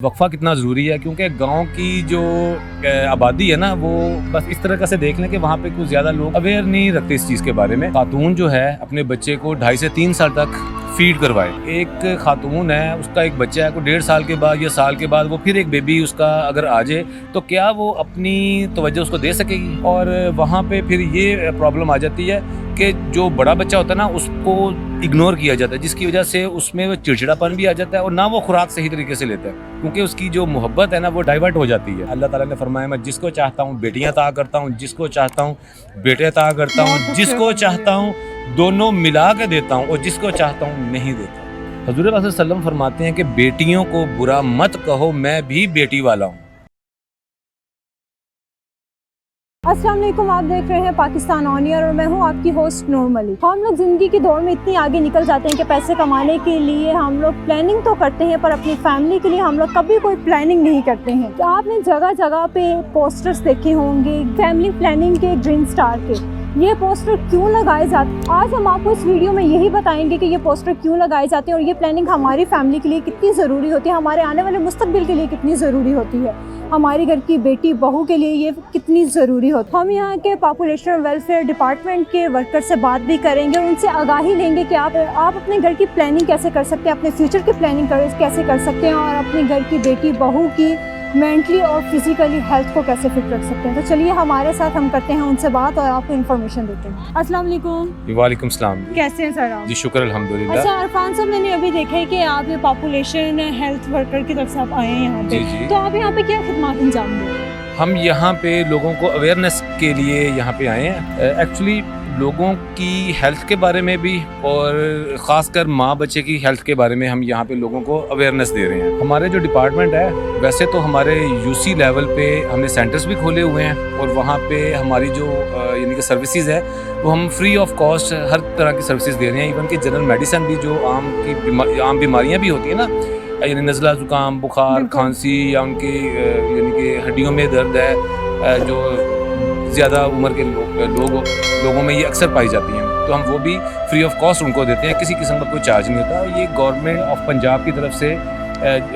वक्फा कितना ज़रूरी है, क्योंकि गांव की जो आबादी है ना, वो बस इस तरह से देख लें कि वहाँ पे कुछ ज़्यादा लोग अवेयर नहीं रखते इस चीज़ के बारे में। खातून जो है अपने बच्चे को 2.5 से 3 साल तक फीड करवाए। एक खातून है, उसका एक बच्चा है, को 1.5 साल के बाद या साल के बाद वो फिर एक बेबी उसका अगर आ जाए तो क्या वो अपनी तवज्जो उसको दे सकेगी? और वहाँ पे फिर ये प्रॉब्लम आ जाती है कि जो बड़ा बच्चा होता है ना, उसको इग्नोर किया जाता है, जिसकी वजह से उसमें वो चिड़चिड़ापन भी आ जाता है और ना वो खुराक सही तरीके से लेता है, क्योंकि उसकी जो मोहब्बत है ना वो डाइवर्ट हो जाती है। अल्लाह ताला ने फरमाया, मैं जिसको चाहता हूँ बेटियाँ अता करता हूँ, जिसको चाहता हूँ बेटे अता करता हूँ, जिसको चाहता हूँ दोनों मिला के देता हूँ और जिसको चाहता हूँ नहीं देता। हज़ूर पाक सल्लल्लाहु अलैहि वसल्लम फरमाते हैं कि बेटियों को बुरा मत कहो, मैं भी बेटी वाला हूँ। अस्सलाम वालेकुम, आप देख रहे हैं पाकिस्तान ऑन एयर और मैं हूं आपकी होस्ट नॉर्मली। हम लोग ज़िंदगी की दौड़ में इतनी आगे निकल जाते हैं कि पैसे कमाने के लिए हम लोग प्लानिंग तो करते हैं, पर अपनी फैमिली के लिए हम लोग कभी कोई प्लानिंग नहीं करते हैं। तो आपने जगह जगह पे पोस्टर्स देखे होंगे फैमिली प्लानिंग के, ड्रीम स्टार के। ये पोस्टर क्यों लगाए जाते? आज हम आपको इस वीडियो में यही बताएंगे कि ये पोस्टर क्यों लगाए जाते हैं और ये प्लानिंग हमारी फैमिली के लिए कितनी ज़रूरी होती है, हमारे आने वाले मुस्तकबिल के लिए कितनी ज़रूरी होती है, हमारे घर की बेटी बहू के लिए ये कितनी ज़रूरी होती है। हम यहाँ के पॉपुलेशन वेलफेयर डिपार्टमेंट के वर्कर से बात भी करेंगे और उनसे आगाही लेंगे कि आप अपने घर की प्लानिंग कैसे कर सकते हैं, अपने फ्यूचर की प्लानिंग कैसे कर सकते हैं और अपने घर की बेटी बहू की मेंटली और फिजिकली हेल्थ को कैसे फिट रख सकते हैं। तो चलिए हमारे साथ हम करते हैं उनसे बात और आपको इन्फॉर्मेशन देते हैं। अस्सलाम वालेकुम। वालेकुम सलाम। कैसे हैं सर आप? जी शुक्र अल्हम्दुलिल्लाह। अच्छा अरफान साहब, मैंने अभी देखा है कि आप ये पॉपुलेशन हेल्थ वर्कर की तरफ से आप आए हैं यहाँ पे। जी। तो आप यहाँ पे क्या खिदमत अंजाम दे? हम यहाँ पे लोगों को अवेयरनेस के लिए यहाँ पे आए हैं। एक्चुअली लोगों की हेल्थ के बारे में भी और ख़ासकर माँ बच्चे की हेल्थ के बारे में हम यहाँ पे लोगों को अवेयरनेस दे रहे हैं। हमारे जो डिपार्टमेंट है, वैसे तो हमारे यूसी लेवल पे हमने सेंटर्स भी खोले हुए हैं और वहाँ पे हमारी जो यानी कि सर्विसेज है वो हम फ्री ऑफ कॉस्ट हर तरह की सर्विसेज दे रहे हैं। इवन कि जनरल मेडिसिन भी, जो आम बीमारियाँ भी होती हैं ना, यानी नज़ला ज़ुकाम, बुखार, खांसी, या उनके यानी कि हड्डियों में दर्द है, जो ज़्यादा उम्र के लोगों में ये अक्सर पाई जाती हैं, तो हम वो भी फ्री ऑफ कॉस्ट उनको देते हैं। किसी किस्म का कोई चार्ज नहीं होता। और ये गवर्नमेंट ऑफ पंजाब की तरफ से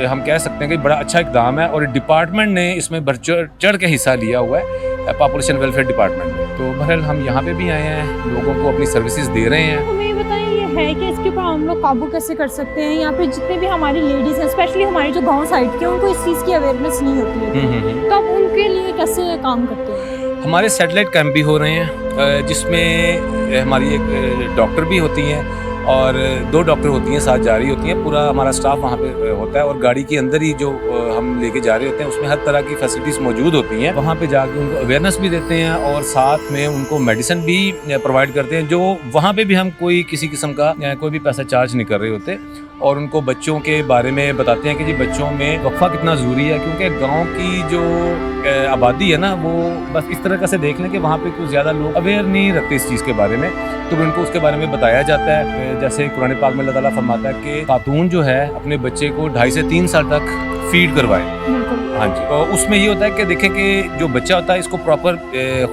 हम कह सकते हैं कि बड़ा अच्छा इक़दाम है और डिपार्टमेंट ने इसमें बढ़ चढ़ के हिस्सा लिया हुआ है, पॉपुलेशन वेलफेयर डिपार्टमेंट में। तो बहरहाल हम यहाँ पे भी आए हैं, लोगों को अपनी सर्विसेज दे रहे हैं। हमें ये बताइए, ये है कि इसके ऊपर हम लोग काबू कैसे कर सकते हैं? यहाँ पे जितने भी हमारी लेडीज़ हैं, स्पेशली हमारी जो गाँव साइड की, उनको इस चीज़ की अवेयरनेस नहीं होती है, तो आप उनके लिए कैसे काम करते हैं? हमारे सैटेलाइट कैंप भी हो रहे हैं, जिसमें हमारी एक डॉक्टर भी होती हैं और 2 डॉक्टर होती हैं, साथ जा रही होती हैं। पूरा हमारा स्टाफ वहाँ पे होता है और गाड़ी के अंदर ही जो हम लेके जा रहे होते हैं उसमें हर तरह की फैसिलिटीज़ मौजूद होती हैं। वहाँ पे जाके उनको अवेयरनेस भी देते हैं और साथ में उनको मेडिसिन भी प्रोवाइड करते हैं, जो वहाँ पे भी हम कोई किसी किस्म का कोई भी पैसा चार्ज नहीं कर रहे होते। और उनको बच्चों के बारे में बताते हैं कि जी बच्चों में वक्फा कितना ज़रूरी है, क्योंकि गांव की जो आबादी है ना, वो बस इस तरह से देख लें कि वहाँ पे कुछ ज़्यादा लोग अवेयर नहीं रखते इस चीज़ के बारे में, तो उनको उसके बारे में बताया जाता है। जैसे कुरान पाक में अल्लाह ताला फरमाता है कि खातून जो है अपने बच्चे को 2.5 से 3 साल तक फीड करवाए। हाँ जी। और उसमें ये होता है कि देखें कि जो बच्चा होता है इसको प्रॉपर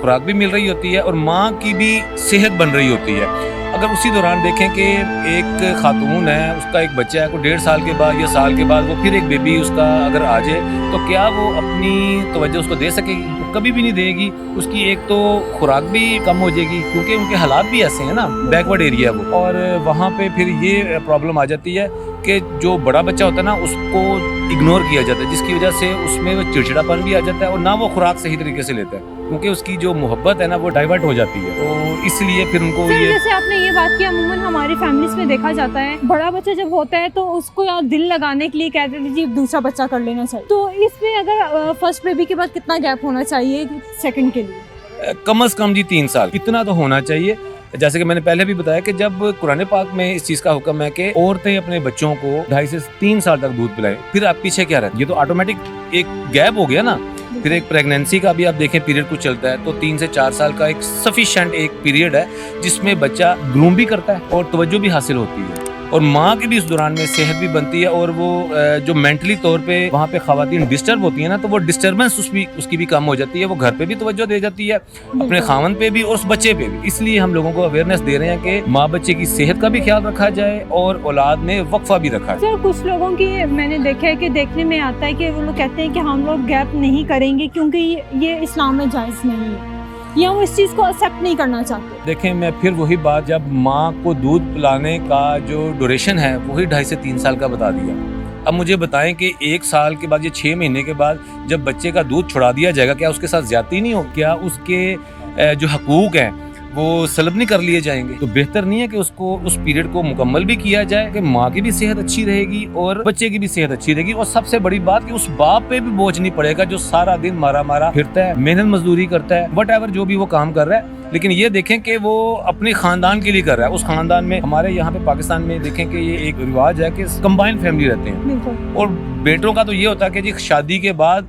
खुराक भी मिल रही होती है और माँ की भी सेहत बन रही होती है। अगर उसी दौरान देखें कि एक खातून है, उसका एक बच्चा है, को 1.5 साल के बाद या साल के बाद वो फिर एक बेबी उसका अगर आ जाए, तो क्या वो अपनी तवज्जो उसको दे सकेगी? वो कभी भी नहीं देगी। उसकी एक तो खुराक भी कम हो जाएगी, क्योंकि उनके हालात भी ऐसे हैं ना, बैकवर्ड एरिया वो। और वहाँ पे फिर ये प्रॉब्लम आ जाती है कि जो बड़ा बच्चा होता है ना, उसको इग्नोर किया जाता है, जिसकी वजह से उसमें वो चिड़चिड़ापन भी आ जाता है और ना वो खुराक सही तरीके से लेता है, क्योंकि उसकी जो मोहब्बत है ना वो डाइवर्ट हो जाती है। तो इसलिए फिर उनको ये, जैसे आपने ये बात की, अमूमन हमारी फैमिलीज में देखा जाता है बड़ा बच्चा जब होता है तो उसको यार दिल लगाने के लिए कहते हैं जी दूसरा बच्चा कर लेना चाहिए। तो इसमें अगर फर्स्ट बेबी के बाद कितना गैप होना चाहिए सेकंड के लिए? कम से कम जी 3 साल इतना तो होना चाहिए। जैसे कि मैंने पहले भी बताया कि जब कुरान पाक में इस चीज़ का हुक्म है कि औरतें अपने बच्चों को 2.5 से 3 साल तक दूध पिलाएं, फिर आप पीछे क्या रहते? ये तो ऑटोमेटिक एक गैप हो गया ना। फिर एक प्रेगनेंसी का भी आप देखें पीरियड कुछ चलता है, तो 3 से 4 साल का एक सफिशिएंट एक पीरियड है जिसमें बच्चा ग्रूम भी करता है और तवज्जो भी हासिल होती है। اور ماں کی بھی اس دوران میں صحت بھی بنتی ہے, اور وہ جو مینٹلی طور پہ وہاں پہ خواتین ڈسٹرب ہوتی ہیں نا, تو وہ ڈسٹربنس اس کی بھی کم ہو جاتی ہے, وہ گھر پہ بھی توجہ دے جاتی ہے, اپنے خاوند پہ بھی اور اس بچے پہ بھی. اس لیے ہم لوگوں کو اویئرنیس دے رہے ہیں کہ ماں بچے کی صحت کا بھی خیال رکھا جائے اور اولاد میں وقفہ بھی رکھا جائے. سر کچھ لوگوں کی میں نے دیکھا ہے کہ دیکھنے میں آتا ہے کہ وہ لوگ کہتے ہیں کہ ہم لوگ گیپ نہیں کریں گے کیونکہ یہ اسلام میں جائز نہیں ہے, یا وہ اس چیز کو ایکسیپٹ نہیں کرنا چاہتے. دیکھیں میں پھر وہی بات, جب ماں کو دودھ پلانے کا جو ڈوریشن ہے وہی 2.5 سے 3 سال کا بتا دیا. اب مجھے بتائیں کہ 1 سال کے بعد یا 6 مہینے کے بعد جب بچے کا دودھ چھڑا دیا جائے گا, کیا اس کے ساتھ زیادتی نہیں ہو؟ کیا اس کے جو حقوق ہیں وہ سلب نہیں کر لیے جائیں گے؟ تو بہتر نہیں ہے کہ اس کو اس پیریڈ کو مکمل بھی کیا جائے کہ ماں کی بھی صحت اچھی رہے گی اور بچے کی بھی صحت اچھی رہے گی. اور سب سے بڑی بات کہ اس باپ پہ بھی بوجھ نہیں پڑے گا جو سارا دن مارا پھرتا ہے, محنت مزدوری کرتا ہے, وٹ ایور جو بھی وہ کام کر رہا ہے, لیکن یہ دیکھیں کہ وہ اپنے خاندان کے لیے کر رہا ہے. اس خاندان میں ہمارے یہاں پہ پاکستان میں دیکھیں کہ یہ ایک رواج ہے کہ کمبائن فیملی رہتے ہیں, اور بیٹوں کا تو یہ ہوتا ہے کہ جی شادی کے بعد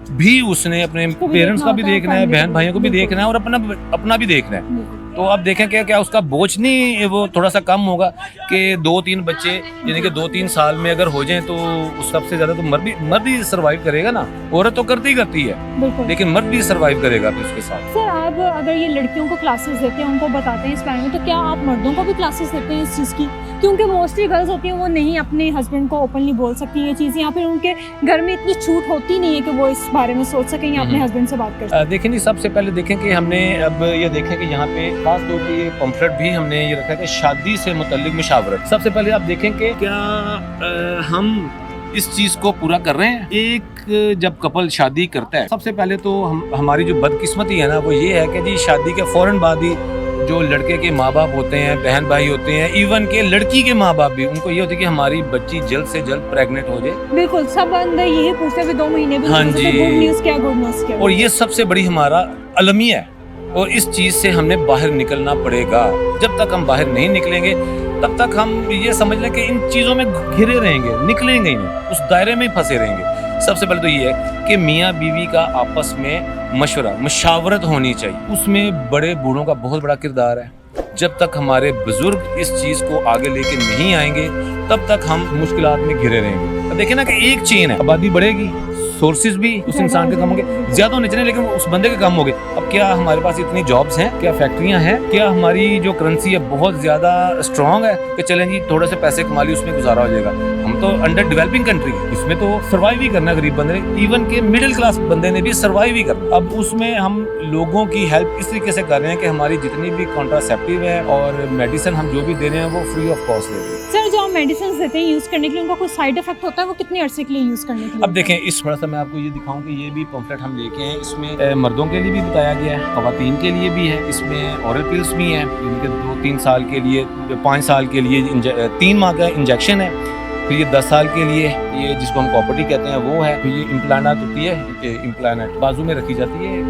بھی اس نے اپنے پیرنٹس کا بھی دیکھنا ہے, بہن بھائیوں کو بھی دیکھنا ہے, اور اپنا بھی دیکھنا ہے. تو اب دیکھیں کہ کیا اس کا بوجھ نہیں وہ تھوڑا سا کم ہوگا کہ 2-3 بچے یعنی کہ 2-3 سال میں اگر ہو جائیں تو سب سے زیادہ تو مرد ہی سروائیو کرے گا نا. عورت تو کرتی ہے لیکن مرد بھی سروائیو کرے گا پھر اس کے ساتھ. سر آپ اگر یہ لڑکیوں کو کلاسز دیتے ہیں, ان کو بتاتے ہیں اس بارے میں, تو کیا آپ مردوں کو بھی کلاسز دیتے ہیں اس چیز کی؟ کیونکہ موسٹلی گرلز ہوتی ہیں وہ نہیں اپنے ہسبینڈ کو اوپنلی بول سکتی یہ چیزیں, یا پھر ان کے گھر میں اتنی چھوٹ ہوتی نہیں ہے کہ وہ اس بارے میں سوچ سکیں یا اپنے ہسبینڈ سے بات کر سکیں. دیکھیں جی, سب سے پہلے دیکھیں کہ ہم نے اب یہ دیکھیں کہ یہاں پہ خاص طور پہ یہ پمفلٹ بھی ہم نے یہ رکھا ہے کہ شادی سے متعلق مشاورت. سب سے پہلے آپ دیکھیں کہ کیا ہم اس چیز کو پورا کر رہے ہیں. ایک جب کپل شادی کرتا ہے, سب سے پہلے تو ہماری جو بدقسمتی ہے نا وہ یہ ہے کہ جی شادی کے فوراً بعد ہی جو لڑکے کے ماں باپ ہوتے ہیں, بہن بھائی ہوتے ہیں, ایون کہ لڑکی کے ماں باپ بھی, ان کو یہ ہوتا ہے کہ ہماری بچی جلد سے جلد پریگننٹ ہو جائے. بالکل, سب اندر یہی پوچھتے ہیں کہ 2 مہینے بھی ہاں جی, گڈ نیوز کیا. اور یہ سب سے بڑی ہمارا المیہ ہے, اور اس چیز سے ہم نے باہر نکلنا پڑے گا. جب تک ہم باہر نہیں نکلیں گے تب تک ہم یہ سمجھ لیں کہ ان چیزوں میں گھرے رہیں گے, نکلیں گے ہی نہیں, اس دائرے میں ہی پھنسے رہیں گے. سب سے پہلے تو یہ ہے کہ میاں بیوی کا آپس میں مشورہ, مشاورت ہونی چاہیے. اس میں بڑے بوڑھوں کا بہت بڑا کردار ہے. جب تک ہمارے بزرگ اس چیز کو آگے لے کے نہیں آئیں گے تب تک ہم مشکلات میں گھرے رہیں گے. دیکھیں نا کہ ایک چین ہے, آبادی بڑھے گی, سورسز بھی اس انسان کے کم ہوں گے, زیادہ ہونے چاہیے لیکن اس بندے کے کم ہو گئے. اب کیا ہمارے پاس اتنی جابس ہیں, کیا فیکٹریاں ہیں, کیا ہماری جو کرنسی ہے بہت زیادہ اسٹرانگ ہے کہ چلیں جی تھوڑے سے پیسے کما لی اس میں گزارا ہو جائے گا؟ ہم تو انڈر ڈیولپنگ کنٹری ہے, اس میں تو سروائیو ہی کرنا غریب بندے نے, ایون کہ مڈل کلاس بندے نے بھی سروائیو ہی کرنا. اب اس میں ہم لوگوں کی ہیلپ اس طریقے سے کر رہے ہیں کہ ہماری جتنی بھی کانٹراسیپٹیو ہے اور میڈیسن ہم جو بھی دے رہے ہیں وہ فری آف کاسٹ دے رہے ہیں. سر جو ہم میڈیسنز دیتے ہیں یوز کرنے کے لیے, ان کا کوئی سائیڈ افیکٹ ہوتا ہے, وہ کتنے عرصے کے لیے یوز کرنے کے لیے؟ اب دیکھیں اس تھوڑا سا میں آپ کو یہ دکھاؤں کہ یہ بھی پمفلٹ ہم لے کے ہیں, اس میں مردوں کے لیے بھی بتایا گیا ہے, خواتین کے لیے بھی ہے, اس میں اورل پلس بھی ہیں ان کے 2-3 سال کے لیے, 5 سال کے لیے 3 ماہ کا انجیکشن ہے, پھر یہ 10 سال کے لیے یہ جس کو ہم کاپرٹی کہتے ہیں وہ ہے, پھر یہ امپلانٹ ہوتی ہے, امپلانٹ بازو میں رکھی جاتی ہے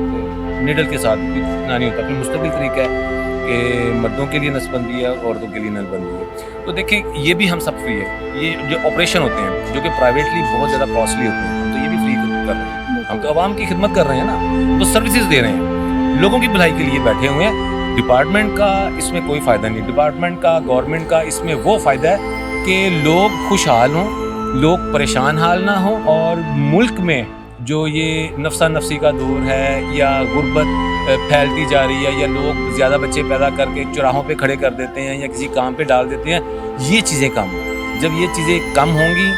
نیڈل کے ساتھ, اتنا نہیں ہوتا. پھر مستقل طریقہ ہے کہ مردوں کے لیے نس بندی ہے, عورتوں کے لیے نس بندی ہے. تو دیکھیں یہ بھی ہم سب فری ہے. یہ جو آپریشن ہوتے ہیں جو کہ پرائیویٹلی بہت زیادہ کاسٹلی ہوتے ہیں, ہم تو یہ بھی فری کر رہے ہیں. ہم تو عوام کی خدمت کر رہے ہیں نا, تو سروسز دے رہے ہیں, لوگوں کی بھلائی کے لیے بیٹھے ہوئے ہیں. ڈپارٹمنٹ کا اس میں کوئی فائدہ نہیں, ڈپارٹمنٹ کا, گورنمنٹ کا اس میں وہ فائدہ ہے کہ لوگ خوشحال ہوں, لوگ پریشان حال نہ ہوں, اور ملک میں جو یہ نفسا نفسی کا دور ہے یا غربت پھیلتی جا رہی ہے یا لوگ زیادہ بچے پیدا کر کے چوراہوں پہ کھڑے کر دیتے ہیں یا کسی کام پہ ڈال دیتے ہیں, یہ چیزیں کم ہوں. جب یہ چیزیں کم ہوں گی,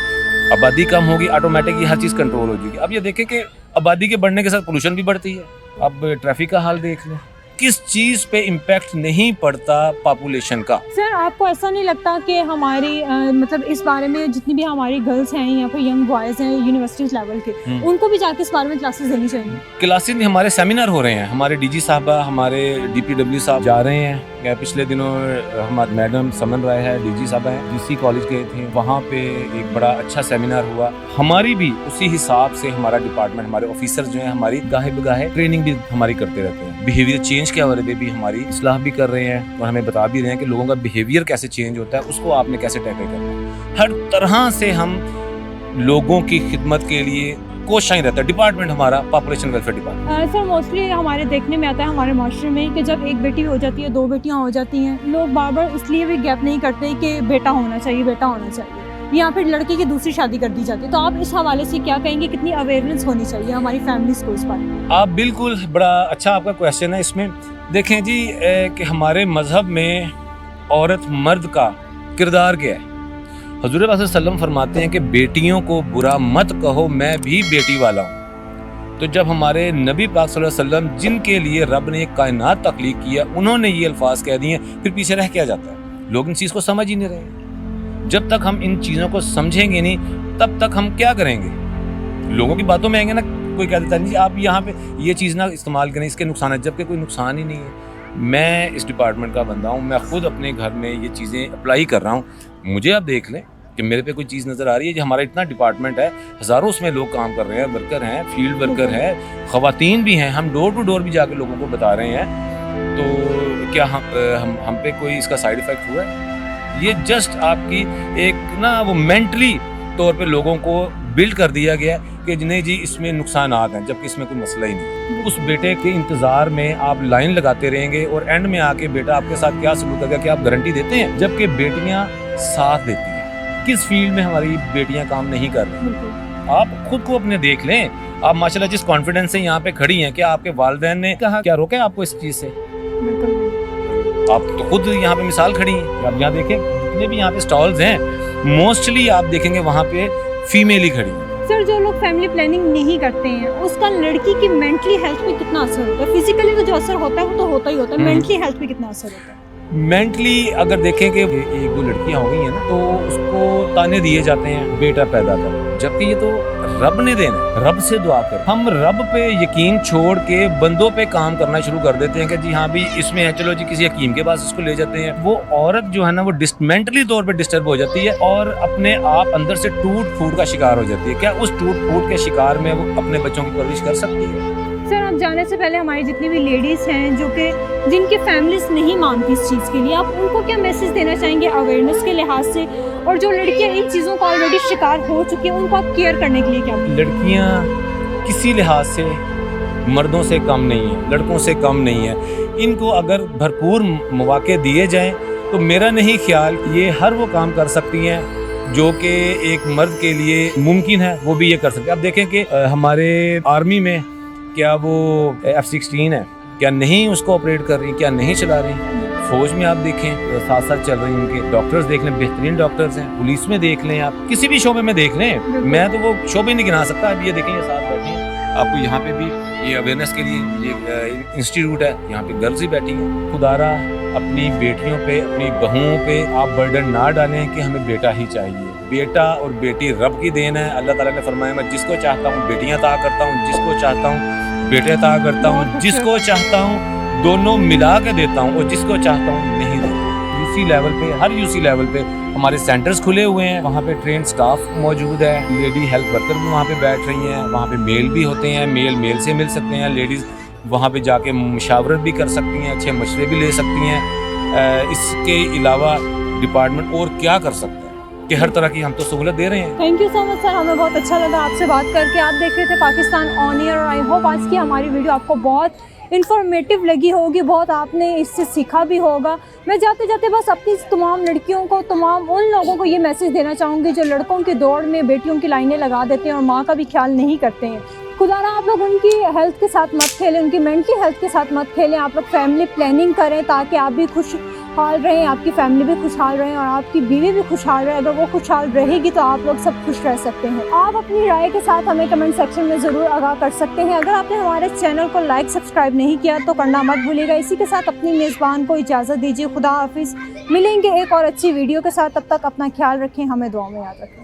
آبادی کم ہوگی, آٹومیٹک ہر چیز کنٹرول ہو جائے گی. اب یہ دیکھیں کہ آبادی کے بڑھنے کے ساتھ پولوشن بھی بڑھتی ہے. اب ٹریفک کا حال دیکھ لیں, کس چیز پہ امپیکٹ نہیں پڑتا پاپولیشن کا. سر آپ کو ایسا نہیں لگتا کہ ہماری مطلب اس بارے میں جتنی بھی ہماری گرلس ہیں یا پھر ینگ بوائز ہیں یونیورسٹیز لیول کے, ان کو بھی جا کے اس بارے میں کلاسز دینی چاہیے؟ کلاسز ہمارے سیمینار ہو رہے ہیں, ہمارے ڈی جی صاحبہ, ہمارے ڈی پی ڈبلیو صاحب جا رہے ہیں. پچھلے دنوں ہمارے میڈم سمن رائے ہے, ڈی جی صاحبہ ہیں, ڈی سی کالج گئے تھے, وہاں پہ ایک بڑا اچھا سیمینار ہوا. ہماری بھی اسی حساب سے ہمارا ڈپارٹمنٹ, ہمارے آفیسر جو ہیں ہماری گاہے بگاہے ٹریننگ بھی ہماری کرتے رہتے ہیں. بیہیویئر چینج کے حوالے پہ بھی ہماری اصلاح بھی کر رہے ہیں, اور ہمیں بتا بھی رہے ہیں کہ لوگوں کا بیہیویئر کیسے چینج ہوتا ہے, اس کو آپ نے کیسے ٹیکل کرنا ہے. ہر طرح سے ہم لوگوں کی خدمت کے لیے कोशां ही रहता है डिपार्टमेंट हमारा population welfare department. Sir mostly हमारे देखने में आता है हमारे माशरे में कि जब एक बेटी हो जाती है, 2 बेटियां हो जाती हैं, लोग बार बार इसलिए भी गैप नहीं करते कि बेटा होना चाहिए, बेटा होना चाहिए, या फिर लड़के की दूसरी शादी कर दी जाती है। तो आप इस हवाले से क्या कहेंगे, कितनी अवेयरनेस होनी चाहिए हमारी फैमिलीज को इस बारे में? आप बिल्कुल, बड़ा अच्छा आपका क्वेश्चन है। इसमें देखें जी कि हमारे मज़हब में औरत मर्द का किरदार क्या है। हज़ूर पाक सल्लल्लाहु फरमाते हैं कि बेटियों को बुरा मत कहो, मैं भी बेटी वाला हूँ। तो जब हमारे नबी पाक सल्लल्लाहु अलैहि वसल्लम जिनके लिए रब ने एक कायनात तख्लीक किया, उन्होंने ये अल्फाज कह दिए, फिर पीछे रह क्या जाता है? लोग इन चीज़ को समझ ही नहीं रहे। जब तक हम इन चीज़ों को समझेंगे नहीं, तब तक हम क्या करेंगे? लोगों की बातों में आएंगे ना, कोई कह देता है जी आप यहाँ पे ये चीज़ ना इस्तेमाल करें, इसके नुकसान है, जबकि कोई नुकसान ही नहीं है। मैं इस डिपार्टमेंट का बंदा हूँ, मैं खुद अपने घर में ये चीज़ें अप्लाई कर रहा हूँ। मुझे आप देख लें कि मेरे पे कोई चीज़ नज़र आ रही है, जो हमारा इतना डिपार्टमेंट है, हज़ारों उसमें लोग काम कर रहे हैं, वर्कर हैं, फील्ड वर्कर हैं, ख़वातीन भी हैं, हम डोर टू डोर भी जाके लोगों को बता रहे हैं। तो क्या हम पे कोई इसका साइड इफ़ेक्ट हुआ है? ये जस्ट आपकी एक ना वो मेंटली तौर पे लोगों को बिल्ड कर दिया गया कि नहीं जी इसमें नुकसानात हैं, जबकि इसमें कोई मसला ही नहीं। उस बेटे के इंतज़ार में आप लाइन लगाते रहेंगे और एंड में आके बेटा आपके साथ क्या सलूक करेगा, क्या आप गारंटी देते हैं? जबकि बेटियां साथ देती हैं। किस फील्ड में हमारी बेटियां काम नहीं कर रही? आप खुद को अपने देख लें। आप माशाल्लाह जिस कॉन्फिडेंस से यहाँ पे खड़ी हैं, क्या आपके वालिदैन ने कहा क्या रोका है आपको इस चीज़ से? आप तो खुद यहाँ पे मिसाल खड़ी हैं। आप यहाँ देखें जितने भी यहाँ पे स्टॉल्स हैं, मोस्टली आप देखेंगे वहाँ पे फीमेल ही खड़ी है। सर जो लोग फैमिली प्लानिंग नहीं करते हैं, उसका लड़की की मेंटली हेल्थ पे कितना असर होता है? फिजिकली तो जो असर होता है वो तो होता ही होता है, मेंटली हेल्थ पे कितना असर होता है? मेंटली अगर देखें कि 1-2 लड़कियां हो गई हैं ना, तो उसको ताने दिए जाते हैं बेटा पैदा कर, जबकि ये तो रब ने देना है। रब से दुआ कर। हम रब पे यकीन छोड़ के बंदों पे काम करना शुरू कर देते हैं कि जी हाँ भी इसमें है, चलो जी किसी हकीम के पास इसको ले जाते हैं। वो औरत जो है ना वो मेंटली तौर पे डिस्टर्ब हो जाती है और अपने आप अंदर से टूट फूट का शिकार हो जाती है। क्या उस टूट फूट के शिकार में वो अपने बच्चों की परवरिश कर सकती है? सर आप जाने से पहले हमारी जितनी भी लेडीज़ हैं जो कि जिनकी फैमिलीज नहीं मानती इस चीज़ के लिए, आप उनको क्या मैसेज देना चाहेंगे अवेयरनेस के लिहाज से? और जो लड़कियां इन चीज़ों का ऑलरेडी शिकार हो चुकी हैं, उनको आप केयर करने के लिए क्या? लड़कियां किसी लिहाज से मर्दों से कम नहीं है, लड़कों से कम नहीं है। इनको अगर भरपूर मौके दिए जाएं तो मेरा नहीं ख्याल ये हर वो काम कर सकती हैं जो कि एक मर्द के लिए मुमकिन है, वो भी ये कर सकते हैं। अब देखें कि हमारे आर्मी में क्या वो F-16 है, क्या नहीं उसको ऑपरेट कर रही, क्या नहीं चला रही? फौज में आप देखें साथ साथ चल रही, उनके डॉक्टर्स देख लें, बेहतरीन डॉक्टर्स हैं। पुलिस में देख लें, आप किसी भी शोबे में देख लें, मैं तो वो शोबे नहीं गिना सकता। अब ये देखें ये साथ बैठे हैं, आपको यहाँ पे भी ये अवेयरनेस के लिए ये इंस्टीट्यूट है, यहाँ पे गर्ल्स ही बैठी हैं। खुदारा अपनी बेटियों पे, अपनी बहुओं पे आप बर्डन ना डालें कि हमें बेटा ही चाहिए। बेटा और बेटी रब की देन है। अल्लाह ताला ने फरमाया मैं जिसको चाहता हूँ बेटियाँ अता करता हूँ, जिसको चाहता हूँ बेटे अता करता हूँ, जिसको चाहता हूँ दोनों मिला के देता हूँ और जिसको चाहता हूँ नहीं देता। यूसी लेवल पे, हर यूसी लेवल पे हमारे सेंटर्स खुले हुए हैं, वहाँ पे ट्रेन स्टाफ मौजूद है, लेडी हेल्थ वर्कर भी वहाँ पे बैठ रही हैं, वहाँ पे मेल भी होते हैं, मेल से मिल सकते हैं, लेडीज़ वहाँ पे जाके मुशावरत भी कर सकती हैं, अच्छे मशवरे भी ले सकती हैं। इसके अलावा डिपार्टमेंट और क्या कर सकता है कि हर तरह की हम तो सहूलत दे रहे हैं। Thank you so much sir, हमें बहुत अच्छा लगा आपसे बात करके। आप देख रहे थे पाकिस्तान ऑन एयर और आई होप आज की हमारी वीडियो आपको बहुत इन्फॉर्मेटिव लगी होगी, बहुत आपने इससे सीखा भी होगा। मैं जाते जाते बस अपनी तमाम लड़कियों को, तमाम उन लोगों को ये मैसेज देना चाहूँगी जो लड़कों की दौड़ में बेटियों की लाइनें लगा देते हैं और माँ का भी ख्याल नहीं करते हैं। खुदारा आप लोग उनकी हेल्थ के साथ मत खेलें, उनकी मेंटली हेल्थ के साथ मत खेलें। आप लोग फैमिली प्लानिंग करें ताकि आप भी खुशहाल रहें, आपकी फैमिली भी खुशहाल रहें और आपकी बीवी भी खुशहाल रहे। अगर वो खुशहाल रहेगी तो आप लोग सब खुश रह सकते हैं। आप अपनी राय के साथ हमें कमेंट सेक्शन में ज़रूर आगाह कर सकते हैं। अगर आपने हमारे चैनल को लाइक सब्सक्राइब नहीं किया तो करना मत भूलिएगा। इसी के साथ अपनी मेज़बान को इजाज़त दीजिए। खुदा हाफिज़। मिलेंगे एक और अच्छी वीडियो के साथ, तब तक अपना ख्याल रखें, हमें दुआ में याद रखें।